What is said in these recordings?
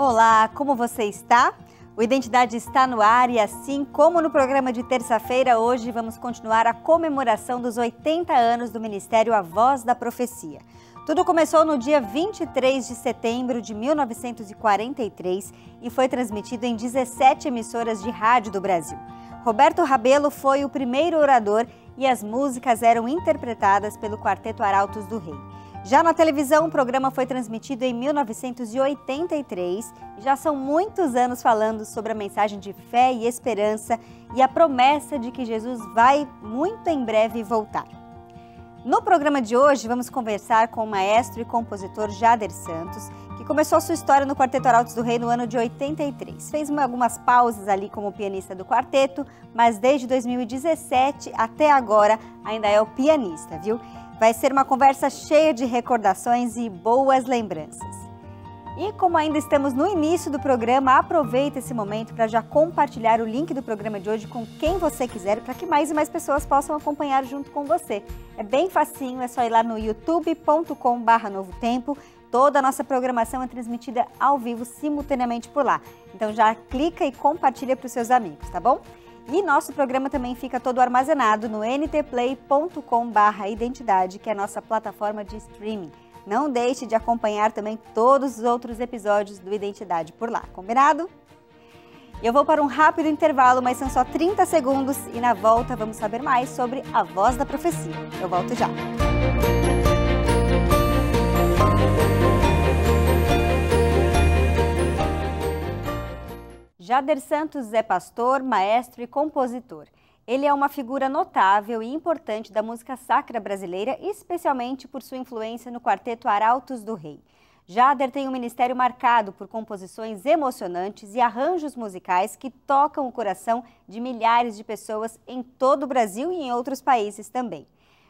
Olá, como você está? O Identidade está no ar e assim como no programa de terça-feira, hoje vamos continuar a comemoração dos 80 anos do Ministério A Voz da Profecia. Tudo começou no dia 23 de setembro de 1943 e foi transmitido em 17 emissoras de rádio do Brasil. Roberto Rabelo foi o primeiro orador e as músicas eram interpretadas pelo Quarteto Arautos do Rei. Já na televisão, o programa foi transmitido em 1983 e já são muitos anos falando sobre a mensagem de fé e esperança e a promessa de que Jesus vai muito em breve voltar. No programa de hoje, vamos conversar com o maestro e compositor Jader Santos, que começou sua história no Quarteto Arautos do Rei no ano de 83. Fez algumas pausas ali como pianista do quarteto, mas desde 2017 até agora ainda é o pianista, viu? Vai ser uma conversa cheia de recordações e boas lembranças. E como ainda estamos no início do programa, aproveita esse momento para já compartilhar o link do programa de hoje com quem você quiser, para que mais e mais pessoas possam acompanhar junto com você. É bem facinho, é só ir lá no youtube.com/Novo Tempo. Toda a nossa programação é transmitida ao vivo, simultaneamente por lá. Então já clica e compartilha para os seus amigos, tá bom? E nosso programa também fica todo armazenado no ntplay.com/identidade, que é a nossa plataforma de streaming. Não deixe de acompanhar também todos os outros episódios do Identidade por lá, combinado? Eu vou para um rápido intervalo, mas são só 30 segundos e na volta vamos saber mais sobre a Voz da Profecia. Eu volto já. Jader Santos é pastor, maestro e compositor. Ele é uma figura notável e importante da música sacra brasileira, especialmente por sua influência no Quarteto Arautos do Rei. Jader tem um ministério marcado por composições emocionantes e arranjos musicais que tocam o coração de milhares de pessoas em todo o Brasil e em outros países também.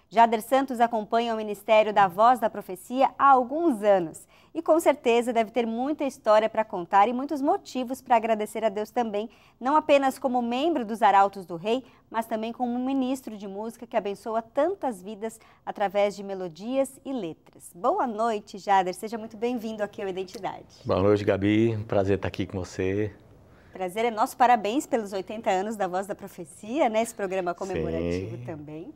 Jader Santos acompanha o Ministério da Voz da Profecia há alguns anos e com certeza deve ter muita história para contar e muitos motivos para agradecer a Deus também, não apenas como membro dos Arautos do Rei, mas também como um ministro de música que abençoa tantas vidas através de melodias e letras. Boa noite, Jader, seja muito bem-vindo aqui ao Identidade. Boa noite, Gabi, prazer estar aqui com você. Prazer é nosso, parabéns pelos 80 anos da Voz da Profecia, né? Esse programa comemorativo. Sim. Também.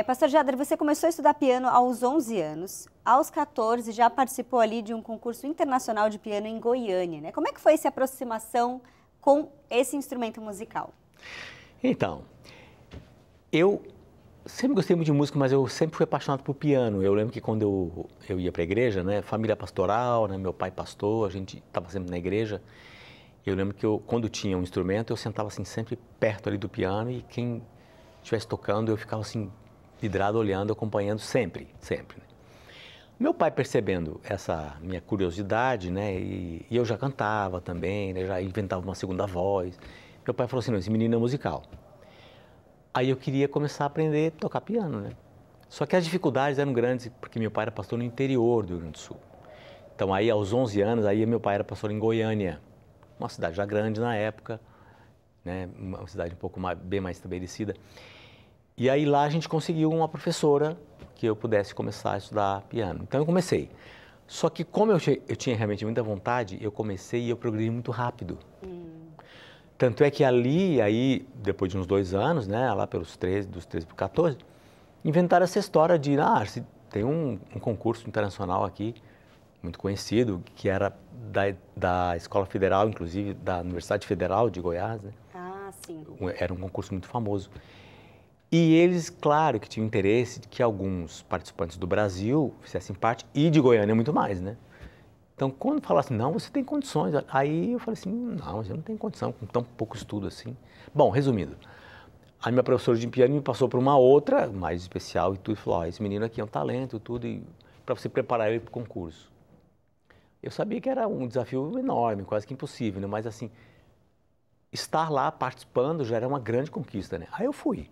Pastor Jader, você começou a estudar piano aos 11 anos, aos 14 já participou ali de um concurso internacional de piano em Goiânia, né? Como é que foi essa aproximação com esse instrumento musical? Então, eu sempre gostei muito de música, mas eu sempre fui apaixonado por piano. Eu lembro que quando eu ia para a igreja, né, família pastoral, né, meu pai pastor, a gente estava sempre na igreja. Eu lembro que quando tinha um instrumento, eu sentava assim sempre perto ali do piano e quem estivesse tocando, eu ficava assim vidrado, olhando, acompanhando sempre. Né? Meu pai percebendo essa minha curiosidade, né, e eu já cantava também, né, já inventava uma segunda voz. Meu pai falou assim, não, esse menino é musical. Aí eu queria começar a aprender a tocar piano, né? Só que as dificuldades eram grandes, porque meu pai era pastor no interior do Rio Grande do Sul. Então aí aos 11 anos, aí meu pai era pastor em Goiânia, uma cidade já grande na época, né, uma cidade um pouco bem mais estabelecida. E aí lá a gente conseguiu uma professora que eu pudesse começar a estudar piano. Então eu comecei. Só que como eu tinha realmente muita vontade, eu comecei e eu progredi muito rápido. Tanto é que aí, depois de uns 2 anos, né, lá dos 13 para os 14, inventaram essa história de, tem um concurso internacional aqui, muito conhecido, que era da Escola Federal, inclusive da Universidade Federal de Goiás, né? Ah, sim. Era um concurso muito famoso. E eles, claro, que tinham interesse de que alguns participantes do Brasil fizessem parte e de Goiânia muito mais, né? Então, quando falaram assim, não, você tem condições, aí eu falei assim, não, eu não tenho condição com tão pouco estudo assim. Bom, resumindo, a minha professora de piano me passou para uma outra, mais especial e tudo, e falou, esse menino aqui é um talento, tudo, e para você preparar ele para o concurso. Eu sabia que era um desafio enorme, quase que impossível, né? Mas assim, estar lá participando já era uma grande conquista, né? Aí eu fui.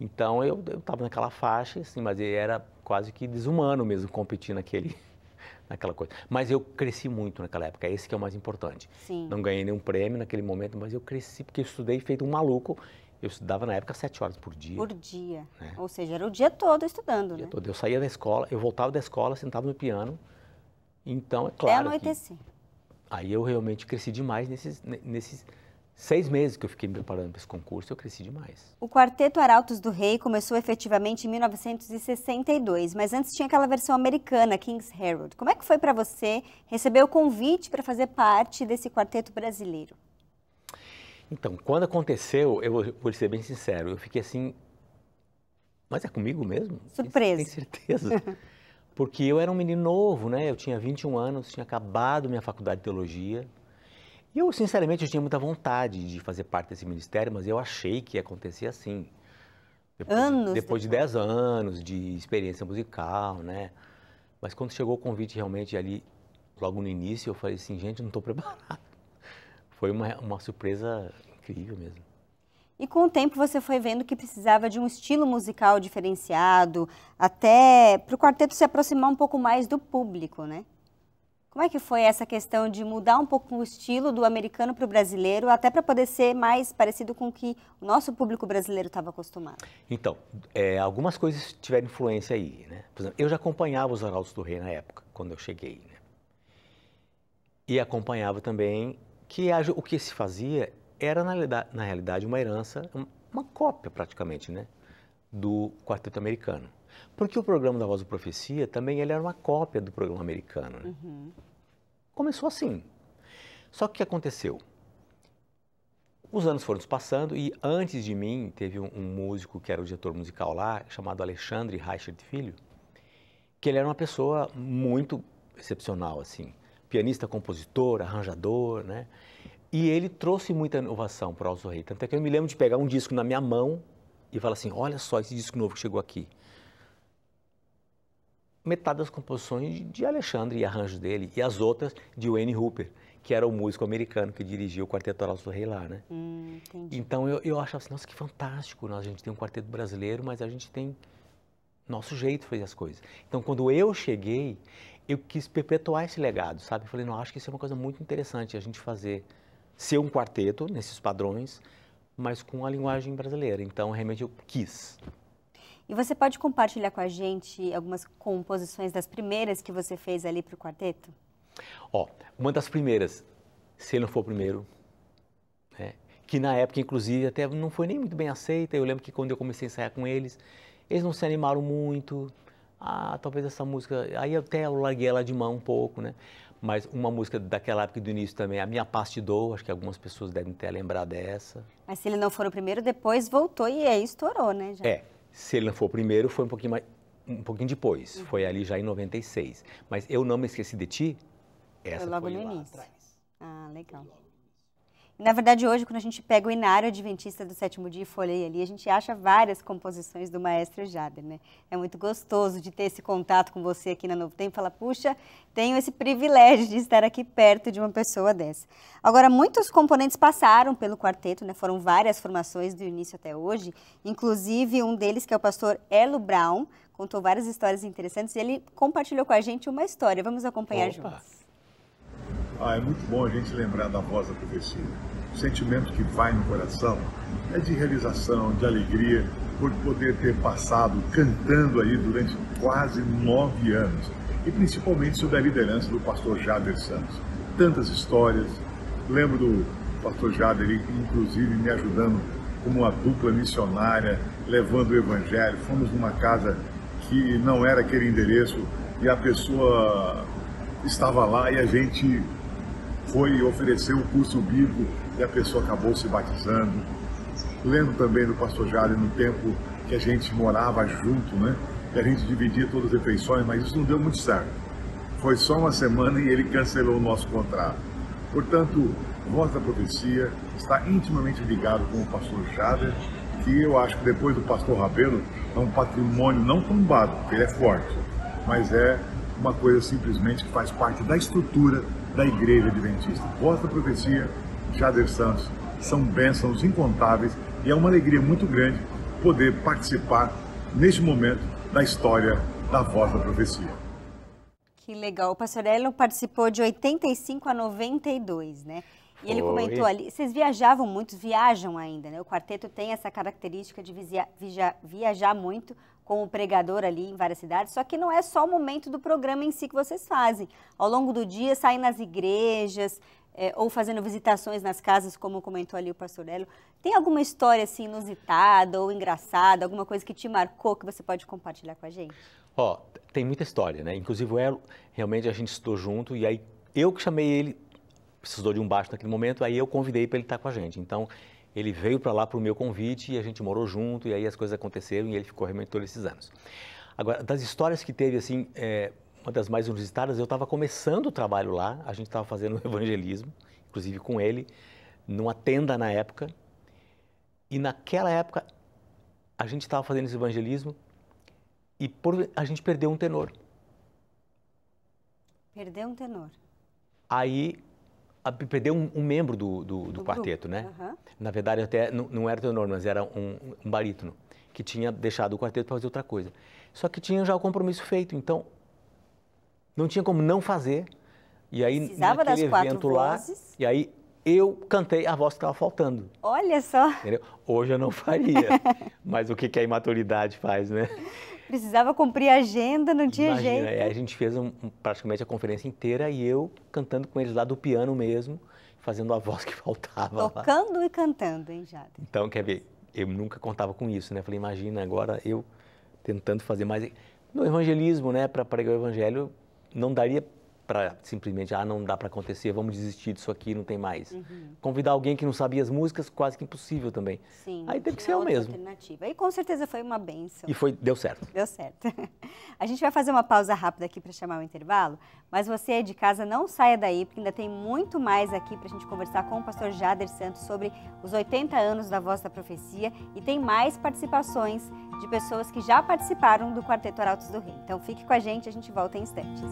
Então eu estava naquela faixa, assim, mas era quase que desumano mesmo competir naquela coisa. Mas eu cresci muito naquela época, esse que é o mais importante. Sim. Não ganhei nenhum prêmio naquele momento, mas eu cresci porque eu estudei feito um maluco. Eu estudava na época 7 horas por dia. Por dia, né? Ou seja, era o dia todo estudando, O dia né? todo. Eu saía da escola, eu voltava da escola, sentava no piano. Então, é claro até anoitecer. Aí eu realmente cresci demais nesses 6 meses que eu fiquei me preparando para esse concurso, eu cresci demais. O Quarteto Arautos do Rei começou efetivamente em 1962, mas antes tinha aquela versão americana, King's Herald. Como é que foi para você receber o convite para fazer parte desse quarteto brasileiro? Então, quando aconteceu, eu vou ser bem sincero, eu fiquei assim, mas é comigo mesmo? Surpreso. Tem certeza? Porque eu era um menino novo, né? Eu tinha 21 anos, tinha acabado minha faculdade de teologia. E eu, sinceramente, eu tinha muita vontade de fazer parte desse ministério, mas eu achei que ia acontecer assim. Depois de 10 anos de experiência musical, né? Mas quando chegou o convite realmente ali, logo no início, eu falei assim, gente, eu não estou preparado. Foi uma surpresa incrível mesmo. E com o tempo você foi vendo que precisava de um estilo musical diferenciado, até para o quarteto se aproximar um pouco mais do público, né? Como é que foi essa questão de mudar um pouco o estilo do americano para o brasileiro, até para poder ser mais parecido com o que o nosso público brasileiro estava acostumado? Então, algumas coisas tiveram influência aí, né? Por exemplo, eu já acompanhava os Arautos do Rei na época, quando eu cheguei, né? E acompanhava também que o que se fazia era, na realidade, uma herança, uma cópia praticamente, né? Do quarteto americano. Porque o programa da Voz da Profecia também ele era uma cópia do programa americano, né? Uhum. Começou assim. Só que o que aconteceu? Os anos foram se passando e antes de mim teve um músico que era o diretor musical lá, chamado Alexandre Reichert Filho, que ele era uma pessoa muito excepcional, assim. Pianista, compositor, arranjador, né? E ele trouxe muita inovação para o Arautos do Rei. Tanto é que eu me lembro de pegar um disco na minha mão e falar assim, olha só esse disco novo que chegou aqui. Metade das composições de Alexandre e arranjos dele, e as outras de Wayne Hooper, que era o músico americano que dirigia o Quarteto Arautos do Rei lá, né? Entendi. Então eu achava assim, nossa, que fantástico, a gente tem um quarteto brasileiro, mas a gente tem nosso jeito de fazer as coisas. Então quando eu cheguei, eu quis perpetuar esse legado, sabe? Eu falei, não, acho que isso é uma coisa muito interessante, a gente ser um quarteto nesses padrões, mas com a linguagem brasileira. Então realmente eu quis. E você pode compartilhar com a gente algumas composições das primeiras que você fez ali para o quarteto? Uma das primeiras, Se Ele Não For o Primeiro, né? Que na época, inclusive, até não foi nem muito bem aceita. Eu lembro que quando eu comecei a ensaiar com eles não se animaram muito. Talvez essa música... Aí até eu larguei ela de mão um pouco, né? Mas uma música daquela época do início também, A Minha Paz Te Dou, acho que algumas pessoas devem ter lembrado dessa. Mas Se Ele Não For o Primeiro, depois voltou e aí estourou, né? Já. Se Ele Não For o Primeiro, foi um pouquinho depois, foi ali já em 96. Mas Eu Não Me Esqueci de Ti, essa foi logo foi no lá início. atrás. Legal. E, na verdade, hoje, quando a gente pega o Inário Adventista do Sétimo Dia e folheia ali, a gente acha várias composições do maestro Jader, né? É muito gostoso de ter esse contato com você aqui na Novo Tempo, falar, puxa, tenho esse privilégio de estar aqui perto de uma pessoa dessa. Agora, muitos componentes passaram pelo quarteto, né? Foram várias formações do início até hoje, inclusive um deles, que é o pastor Elo Brown, contou várias histórias interessantes e ele compartilhou com a gente uma história. Vamos acompanhar juntos. É muito bom a gente lembrar da Voz da Profecia. O sentimento que vai no coração é de realização, de alegria, por poder ter passado cantando aí durante quase 9 anos. E principalmente sob a liderança do pastor Jader Santos. Tantas histórias. Lembro do pastor Jader, inclusive, me ajudando como uma dupla missionária, levando o evangelho. Fomos numa casa que não era aquele endereço e a pessoa estava lá e a gente foi oferecer o curso bíblico e a pessoa acabou se batizando. Lembro também do pastor Jader no tempo que a gente morava junto, né? Que a gente dividia todas as refeições, mas isso não deu muito certo. Foi só uma semana e ele cancelou o nosso contrato. Portanto, Voz da Profecia está intimamente ligado com o pastor Jader, que eu acho que depois do pastor Rabelo é um patrimônio não tombado, porque ele é forte, mas é uma coisa simplesmente que faz parte da estrutura da Igreja Adventista. Voz da Profecia, Jader Santos, são bênçãos incontáveis e é uma alegria muito grande poder participar neste momento da história da Voz da Profecia. Que legal. O pastor Elo participou de 85 a 92, né? E ele comentou ali, vocês viajam ainda, né? O quarteto tem essa característica de viajar muito. como pregador ali em várias cidades, só que não é só o momento do programa em si que vocês fazem. Ao longo do dia, saem nas igrejas, ou fazendo visitações nas casas, como comentou ali o pastor Hélio. Tem alguma história assim inusitada ou engraçada, alguma coisa que te marcou que você pode compartilhar com a gente? Ó, tem muita história, né? Inclusive o Hélio, realmente a gente estudou junto e aí eu que chamei ele, precisou de um baixo naquele momento, aí eu convidei para ele estar com a gente. Então, ele veio para lá para o meu convite e a gente morou junto e aí as coisas aconteceram e ele ficou realmente todos esses anos. Agora, das histórias que teve, assim, uma das mais inusitadas, eu estava começando o trabalho lá, a gente estava fazendo evangelismo, inclusive com ele, numa tenda na época. E naquela época, a gente estava fazendo esse evangelismo e a gente perdeu um tenor. Perdeu um tenor. Aí, perdeu um membro do quarteto, né? Uhum. Na verdade, até não era tenor, mas era um barítono, que tinha deixado o quarteto para fazer outra coisa. Só que tinha já o compromisso feito, então não tinha como não fazer. E aí, precisava das naquele 4 evento vozes. lá, e aí eu cantei a voz que estava faltando. Olha só! Entendeu? Hoje eu não faria, mas o que a imaturidade faz, né? Precisava cumprir a agenda, não tinha Imagina, jeito. a gente fez praticamente a conferência inteira e eu cantando com eles lá do piano mesmo, fazendo a voz que faltava. Tocando e cantando, hein, Jader? Então, quer ver, eu nunca contava com isso, né? Falei, imagina, agora eu tentando fazer mais... No evangelismo, né, para pregar o evangelho, não daria para simplesmente, não dá para acontecer, vamos desistir disso aqui, não tem mais. Convidar alguém que não sabia as músicas, quase que impossível também. Sim, aí teve que ser eu mesmo. Alternativa. E com certeza foi uma bênção. E deu certo. Deu certo. A gente vai fazer uma pausa rápida aqui para chamar o intervalo, mas você aí de casa não saia daí, porque ainda tem muito mais aqui para a gente conversar com o pastor Jader Santos sobre os 80 anos da Voz da Profecia e tem mais participações de pessoas que já participaram do Quarteto Arautos do Rei. Então fique com a gente volta em instantes.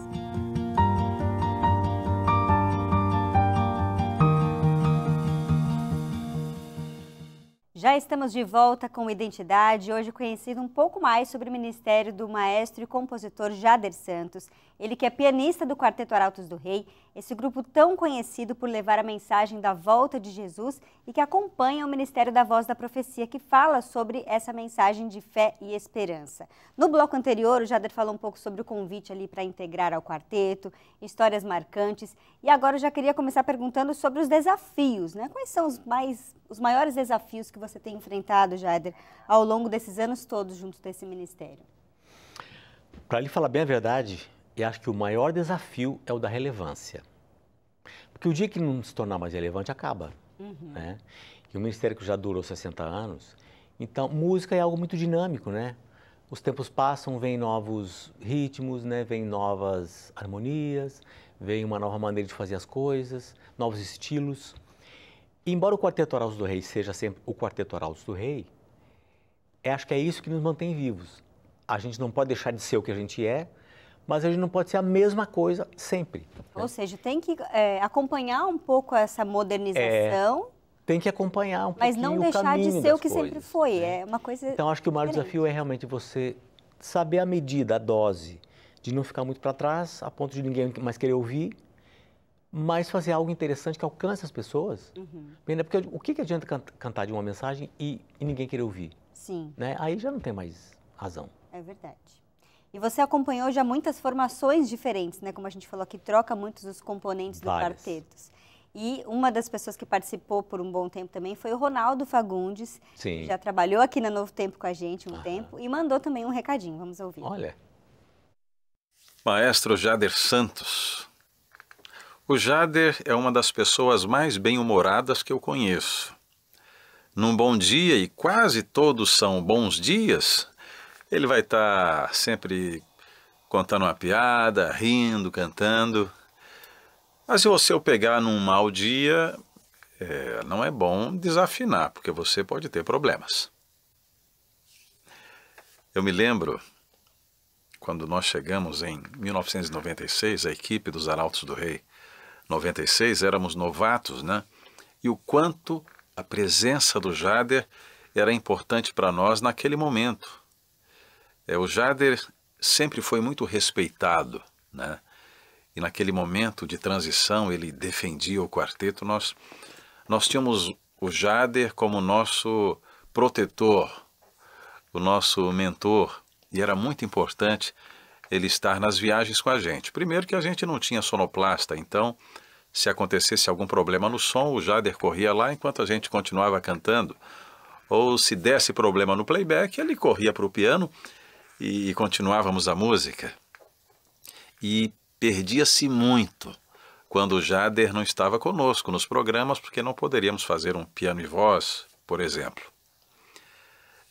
Já estamos de volta com Identidade, hoje conhecido um pouco mais sobre o ministério do maestro e compositor Jader Santos. Ele que é pianista do Quarteto Arautos do Rei, esse grupo tão conhecido por levar a mensagem da volta de Jesus e que acompanha o Ministério da Voz da Profecia, que fala sobre essa mensagem de fé e esperança. No bloco anterior, o Jader falou um pouco sobre o convite ali para integrar ao quarteto, histórias marcantes, e agora eu já queria começar perguntando sobre os desafios, né? Quais são os maiores desafios que você tem enfrentado, Jader, ao longo desses anos todos junto desse ministério? Para lhe falar bem a verdade, eu acho que o maior desafio é o da relevância. Porque o dia que não se tornar mais relevante, acaba. Né? E o ministério que já durou 60 anos, então música é algo muito dinâmico, né? Os tempos passam, vem novos ritmos, né? Vem novas harmonias, vem uma nova maneira de fazer as coisas, novos estilos. E embora o Quarteto Arautos do Rei seja sempre o Quarteto Arautos do Rei, acho que é isso que nos mantém vivos. A gente não pode deixar de ser o que a gente é, mas a gente não pode ser a mesma coisa sempre. Ou seja, tem que acompanhar um pouco essa modernização. Tem que acompanhar um pouquinho mas não deixar de ser o que sempre foi. Né? É uma coisa Então, acho que o maior desafio é realmente você saber a medida, a dose, de não ficar muito para trás, a ponto de ninguém mais querer ouvir, mas fazer algo interessante que alcance as pessoas. Porque o que adianta cantar de uma mensagem e ninguém querer ouvir? Sim. Né? Aí já não tem mais razão. É verdade. E você acompanhou já muitas formações diferentes, né? Como a gente falou aqui, troca muitos dos componentes do quartetos. E uma das pessoas que participou por um bom tempo também foi o Ronaldo Fagundes. Sim. Que já trabalhou aqui na Novo Tempo com a gente um tempo e mandou também um recadinho. Vamos ouvir. Olha. Maestro Jader Santos. O Jader é uma das pessoas mais bem-humoradas que eu conheço. Num bom dia, e quase todos são bons dias, ele vai estar sempre contando uma piada, rindo, cantando. Mas se você o pegar num mau dia, não é bom desafinar, porque você pode ter problemas. Eu me lembro, quando nós chegamos em 1996, a equipe dos Arautos do Rei, 96, éramos novatos, né? E o quanto a presença do Jader era importante para nós naquele momento. O Jader sempre foi muito respeitado, né? E naquele momento de transição ele defendia o quarteto. Nós tínhamos o Jader como nosso protetor, o nosso mentor, E era muito importante ele estar nas viagens com a gente. Primeiro que a gente não tinha sonoplasta, então se acontecesse algum problema no som, o Jader corria lá enquanto a gente continuava cantando. Ou se desse problema no playback, ele corria para o piano e continuávamos a música. E perdia-se muito quando o Jader não estava conosco nos programas, porque não poderíamos fazer um piano e voz, por exemplo.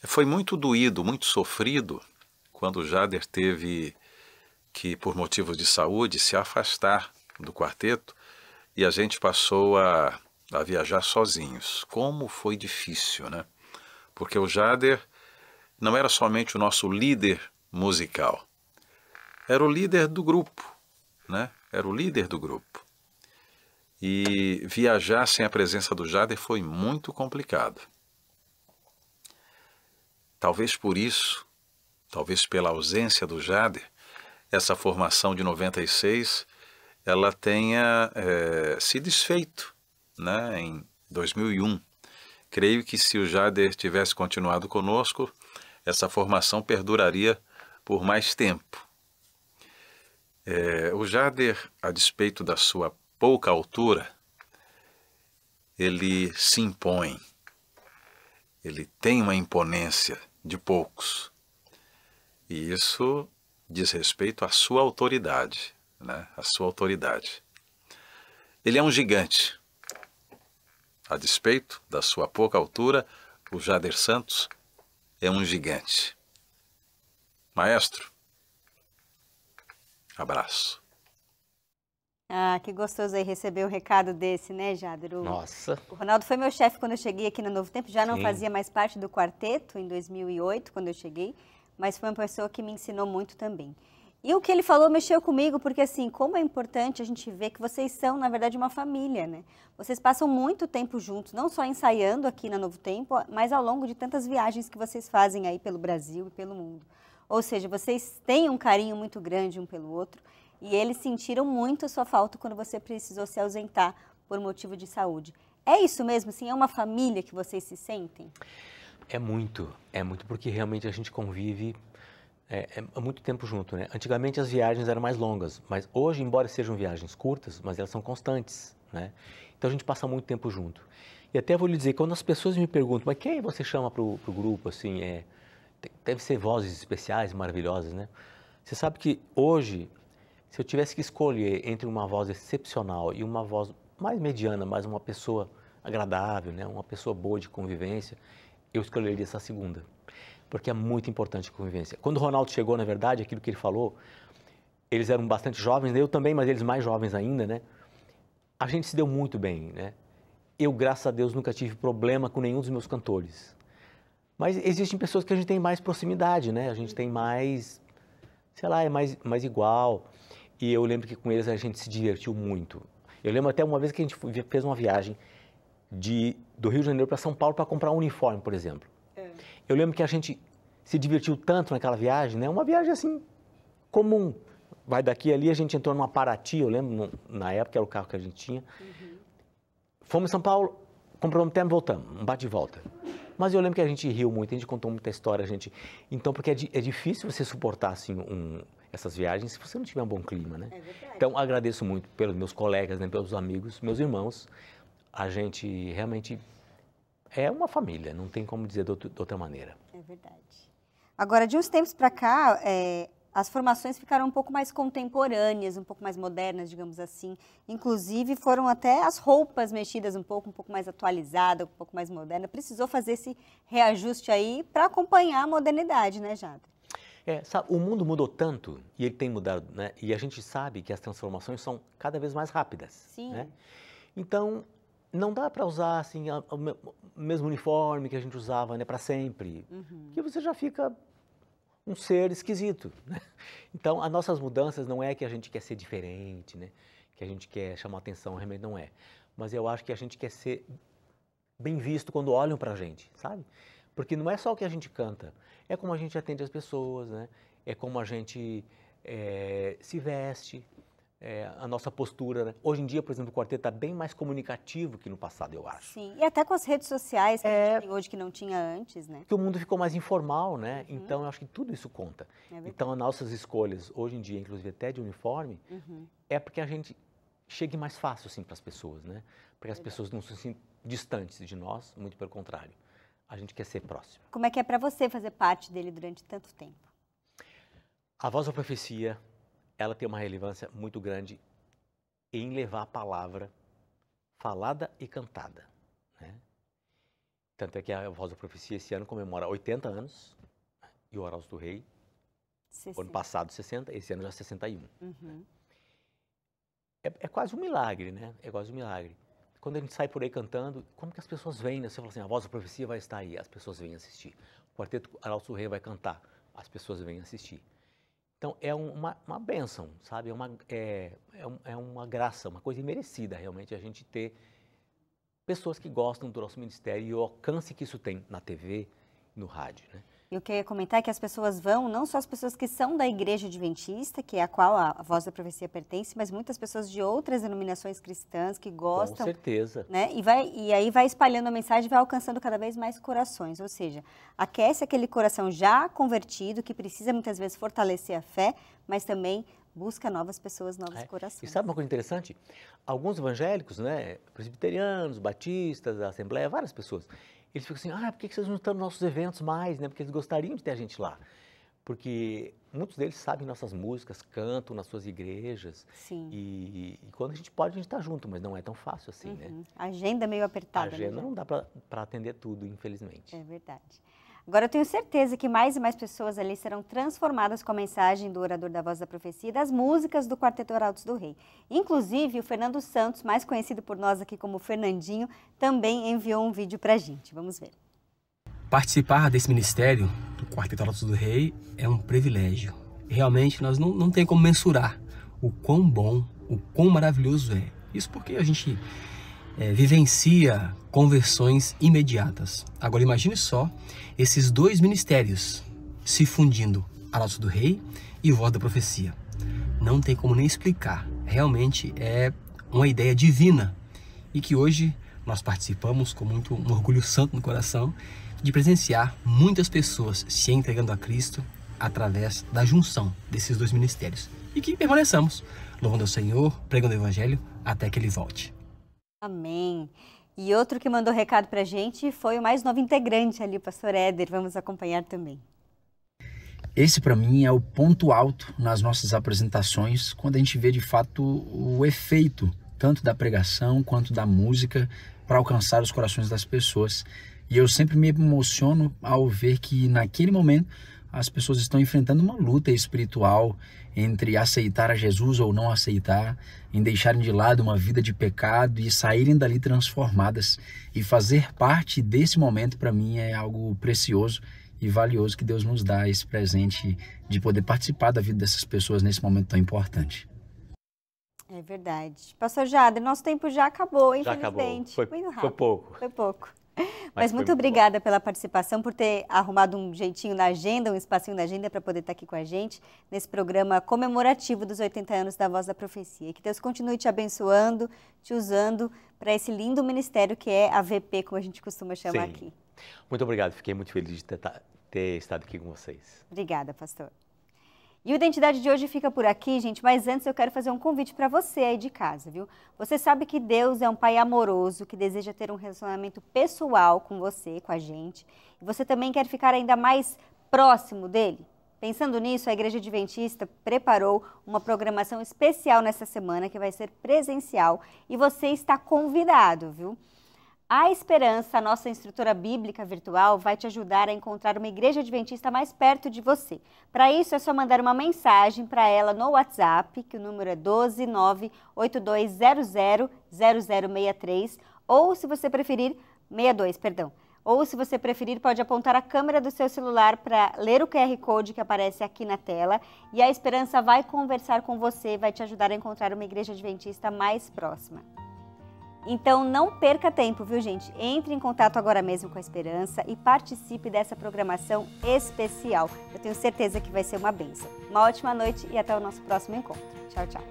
Foi muito doído, muito sofrido, quando o Jader teve que, por motivos de saúde, se afastar do quarteto e a gente passou a viajar sozinhos. Como foi difícil, né? Porque o Jader não era somente o nosso líder musical, era o líder do grupo, né? Era o líder do grupo. E viajar sem a presença do Jader foi muito complicado. Talvez por isso, talvez pela ausência do Jader, essa formação de 96, ela tenha se desfeito, né, em 2001. Creio que se o Jader tivesse continuado conosco, essa formação perduraria por mais tempo. O Jader, a despeito da sua pouca altura, ele se impõe, ele tem uma imponência de poucos. E isso diz respeito à sua autoridade, né? A sua autoridade. Ele é um gigante. A despeito da sua pouca altura, o Jader Santos é um gigante. Maestro, abraço. Ah, que gostoso aí receber um recado desse, né, Jader? Nossa. O Ronaldo foi meu chefe quando eu cheguei aqui no Novo Tempo, já não Sim. fazia mais parte do quarteto em 2008, quando eu cheguei, mas foi uma pessoa que me ensinou muito também. E o que ele falou mexeu comigo, porque assim, como é importante a gente ver que vocês são, na verdade, uma família, né? Vocês passam muito tempo juntos, não só ensaiando aqui na Novo Tempo, mas ao longo de tantas viagens que vocês fazem aí pelo Brasil e pelo mundo. Ou seja, vocês têm um carinho muito grande um pelo outro e eles sentiram muito a sua falta quando você precisou se ausentar por motivo de saúde. É isso mesmo, assim? É uma família que vocês se sentem? É muito porque realmente a gente convive há muito tempo junto, né? Antigamente as viagens eram mais longas, mas hoje, embora sejam viagens curtas, mas elas são constantes, né? Então a gente passa muito tempo junto. E até vou lhe dizer, quando as pessoas me perguntam, mas quem você chama para o grupo, assim, deve ser vozes especiais, maravilhosas, né? Você sabe que hoje, se eu tivesse que escolher entre uma voz excepcional e uma voz mais mediana, mas uma pessoa agradável, né? Uma pessoa boa de convivência, eu escolheria essa segunda, porque é muito importante a convivência. Quando o Ronaldo chegou, na verdade, aquilo que ele falou, eles eram bastante jovens, eu também, mas eles mais jovens ainda, né? A gente se deu muito bem, né? Eu, graças a Deus, nunca tive problema com nenhum dos meus cantores. Mas existem pessoas que a gente tem mais proximidade, né? A gente tem mais, sei lá, é mais igual. E eu lembro que com eles a gente se divertiu muito. Eu lembro até uma vez que a gente fez uma viagem do Rio de Janeiro para São Paulo para comprar um uniforme, por exemplo. Eu lembro que a gente se divertiu tanto naquela viagem, né? Uma viagem assim, comum. Vai daqui ali, a gente entrou numa Paraty, eu lembro, na época era o carro que a gente tinha. Fomos em São Paulo, compramos um tempo e voltamos, um bate e volta. Mas eu lembro que a gente riu muito, a gente contou muita história, Então, porque é difícil você suportar, assim, essas viagens se você não tiver um bom clima, né? É verdade. Então, agradeço muito pelos meus colegas, né, pelos amigos, meus irmãos. A gente realmente é uma família, não tem como dizer de outra maneira. É verdade. Agora, de uns tempos para cá, as formações ficaram um pouco mais contemporâneas, um pouco mais modernas, digamos assim. Inclusive, foram até as roupas mexidas um pouco mais atualizada, um pouco mais moderna. Precisou fazer esse reajuste aí para acompanhar a modernidade, né, Jader? Sabe, o mundo mudou tanto, e ele tem mudado, né? E a gente sabe que as transformações são cada vez mais rápidas. Sim. Né? Então, não dá para usar assim, o mesmo uniforme que a gente usava, né, para sempre, que você já fica um ser esquisito, né? Então, as nossas mudanças não é que a gente quer ser diferente, né? Que a gente quer chamar atenção, realmente não é. Mas eu acho que a gente quer ser bem visto quando olham para a gente, sabe? Porque não é só o que a gente canta, é como a gente atende as pessoas, né? É como a gente se veste, a nossa postura, né? Hoje em dia, por exemplo, o quarteto está bem mais comunicativo que no passado, eu acho. Sim, e até com as redes sociais que a gente tem hoje que não tinha antes, né? Porque o mundo ficou mais informal, né? Então, eu acho que tudo isso conta. É então, as nossas escolhas, hoje em dia, inclusive até de uniforme, é porque a gente chegue mais fácil, assim, para as pessoas, né? Porque as pessoas não se sentem distantes de nós, muito pelo contrário. A gente quer ser próximo. Como é que é para você fazer parte dele durante tanto tempo? A Voz da Profecia, ela tem uma relevância muito grande em levar a palavra falada e cantada, né? Tanto é que a Voz da Profecia esse ano comemora 80 anos e o Arautos do Rei, 60. ano passado 60, esse ano já 61. É quase um milagre, né? É quase um milagre. Quando a gente sai por aí cantando, como que as pessoas vêm, né? Você fala assim, a Voz da Profecia vai estar aí, as pessoas vêm assistir. O Quarteto Arautos do Rei vai cantar, as pessoas vêm assistir. Então, é uma bênção, sabe? É uma graça, uma coisa imerecida, realmente, a gente ter pessoas que gostam do nosso ministério e o alcance que isso tem na TV e no rádio, né? E o que eu ia comentar é que as pessoas vão, não só as pessoas que são da Igreja Adventista, que é a qual a Voz da Profecia pertence, mas muitas pessoas de outras denominações cristãs que gostam. Com certeza. Né? E aí vai espalhando a mensagem e vai alcançando cada vez mais corações. Ou seja, aquece aquele coração já convertido, que precisa muitas vezes fortalecer a fé, mas também busca novas pessoas, novos corações. E sabe uma coisa interessante? Alguns evangélicos, né, presbiterianos, batistas, da Assembleia, várias pessoas, eles ficam assim, por que vocês não estão nos nossos eventos mais, né? Porque eles gostariam de ter a gente lá. Porque muitos deles sabem nossas músicas, cantam nas suas igrejas. Sim. E quando a gente pode, a gente está junto, mas não é tão fácil assim, né? A agenda é meio apertada. A agenda não dá para atender tudo, infelizmente. É verdade. Agora, eu tenho certeza que mais e mais pessoas ali serão transformadas com a mensagem do orador da Voz da Profecia e das músicas do Quarteto Arautos do Rei. Inclusive, o Fernando Santos, mais conhecido por nós aqui como Fernandinho, também enviou um vídeo pra gente. Vamos ver. Participar desse ministério do Quarteto Arautos do Rei é um privilégio. Realmente, nós não tem como mensurar o quão bom, o quão maravilhoso é. Isso porque a gente vivencia conversões imediatas. Agora imagine só esses dois ministérios se fundindo, Arautos do Rei e Voz da Profecia. Não tem como nem explicar. Realmente é uma ideia divina e que hoje nós participamos com um orgulho santo no coração de presenciar muitas pessoas se entregando a Cristo através da junção desses dois ministérios. E que permaneçamos louvando ao Senhor, pregando o Evangelho até que Ele volte. Amém. E outro que mandou recado pra gente foi o mais novo integrante ali, o pastor Éder. Vamos acompanhar também. Esse, para mim, é o ponto alto nas nossas apresentações, quando a gente vê, de fato, o efeito, tanto da pregação quanto da música, para alcançar os corações das pessoas. E eu sempre me emociono ao ver que, naquele momento, as pessoas estão enfrentando uma luta espiritual entre aceitar a Jesus ou não aceitar, em deixarem de lado uma vida de pecado e saírem dali transformadas. E fazer parte desse momento, para mim, é algo precioso e valioso que Deus nos dá, esse presente de poder participar da vida dessas pessoas nesse momento tão importante. É verdade. Pastor Jader, nosso tempo já acabou, Já infelizmente. acabou. Muito rápido. Foi pouco. Foi pouco. Mas muito obrigada pela participação, por ter arrumado um jeitinho na agenda, um espacinho na agenda para poder estar aqui com a gente nesse programa comemorativo dos 80 anos da Voz da Profecia. Que Deus continue te abençoando, te usando para esse lindo ministério que é a VP, como a gente costuma chamar aqui. Muito obrigado, fiquei muito feliz de ter estado aqui com vocês. Obrigada, pastor. E o Identidade de hoje fica por aqui, gente, mas antes eu quero fazer um convite para você aí de casa, viu? Você sabe que Deus é um pai amoroso, que deseja ter um relacionamento pessoal com você, com a gente, e você também quer ficar ainda mais próximo dele? Pensando nisso, a Igreja Adventista preparou uma programação especial nessa semana, que vai ser presencial, e você está convidado, viu? A Esperança, a nossa instrutora bíblica virtual, vai te ajudar a encontrar uma igreja adventista mais perto de você. Para isso, é só mandar uma mensagem para ela no WhatsApp, que o número é 12982000063, ou se você preferir, 62, perdão. Ou se você preferir, pode apontar a câmera do seu celular para ler o QR Code que aparece aqui na tela. E a Esperança vai conversar com você, vai te ajudar a encontrar uma igreja adventista mais próxima. Então, não perca tempo, viu, gente? Entre em contato agora mesmo com a Esperança e participe dessa programação especial. Eu tenho certeza que vai ser uma bênção. Uma ótima noite e até o nosso próximo encontro. Tchau, tchau.